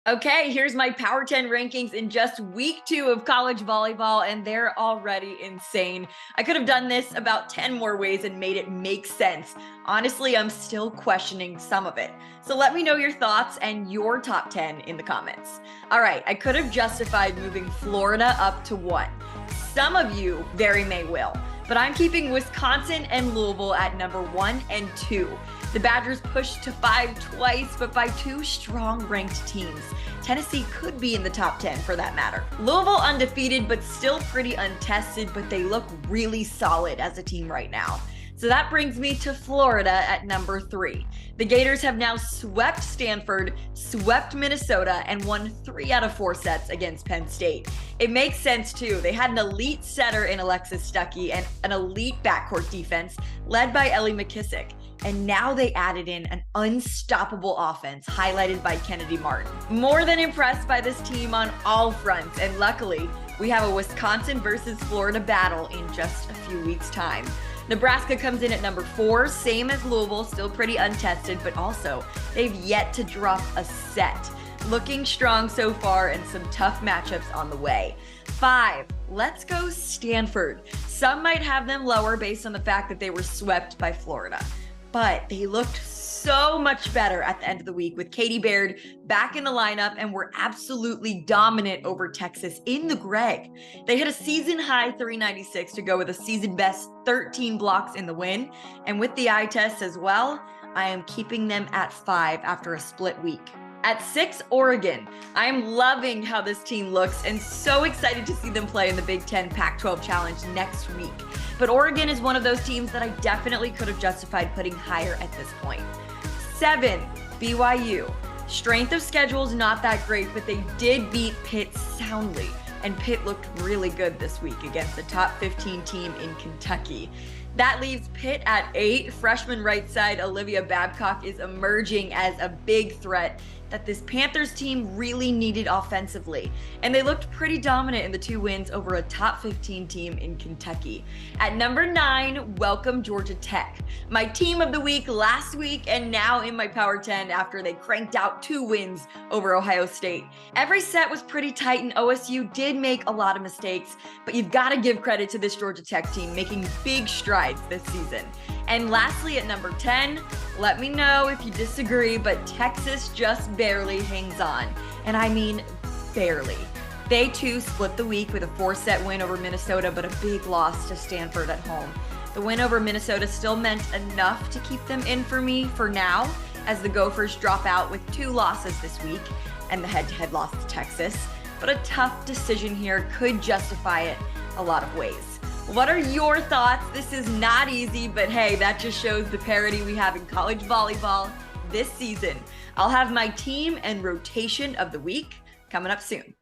Okay, here's my Power 10 rankings in just week 2 of college volleyball, and they're already insane. I could have done this about 10 more ways and made it make sense. Honestly, I'm still questioning some of it. So let me know your thoughts and your top 10 in the comments. All right, I could have justified moving Florida up to 1. Some of you very may will, but I'm keeping Wisconsin and Louisville at number 1 and 2. The Badgers pushed to 5 twice, but by 2 strong ranked teams. Tennessee could be in the top 10 for that matter. Louisville undefeated, but still pretty untested, but they look really solid as a team right now. So that brings me to Florida at number 3. The Gators have now swept Stanford, swept Minnesota, and won 3 out of 4 sets against Penn State. It makes sense too. They had an elite setter in Alexis Stuckey and an elite backcourt defense led by Ellie McKissick. And now they added in an unstoppable offense highlighted by Kennedy Martin. More than impressed by this team on all fronts, and luckily, we have a Wisconsin versus Florida battle in just a few weeks' time. Nebraska comes in at number 4, same as Louisville, still pretty untested, but also they've yet to drop a set. Looking strong so far and some tough matchups on the way. 5, let's go Stanford. Some might have them lower based on the fact that they were swept by Florida, but they looked so much better at the end of the week with Katie Baird back in the lineup and were absolutely dominant over Texas in the Greg. They hit a season high 396 to go with a season best 13 blocks in the win. And with the eye test as well, I am keeping them at 5 after a split week. At 6, Oregon. I am loving how this team looks and so excited to see them play in the Big Ten Pac-12 Challenge next week. But Oregon is one of those teams that I definitely could have justified putting higher at this point. 7, BYU. Strength of schedule is not that great, but they did beat Pitt soundly. And Pitt looked really good this week against the top 15 team in Kentucky. That leaves Pitt at 8. Freshman right side Olivia Babcock is emerging as a big threat that this Panthers team really needed offensively. And they looked pretty dominant in the 2 wins over a top 15 team in Kentucky. At number 9, welcome Georgia Tech. My team of the week last week and now in my Power 10 after they cranked out 2 wins over Ohio State. Every set was pretty tight and OSU did make a lot of mistakes, but you've got to give credit to this Georgia Tech team making big strides this season. And lastly, at number 10, let me know if you disagree, but Texas just barely hangs on. And I mean barely. They too split the week with a 4-set win over Minnesota, but a big loss to Stanford at home. The win over Minnesota still meant enough to keep them in for me for now, as the Gophers drop out with 2 losses this week and the head-to-head loss to Texas. But a tough decision here could justify it a lot of ways. What are your thoughts? This is not easy, but hey, that just shows the parity we have in college volleyball this season. I'll have my team and rotation of the week coming up soon.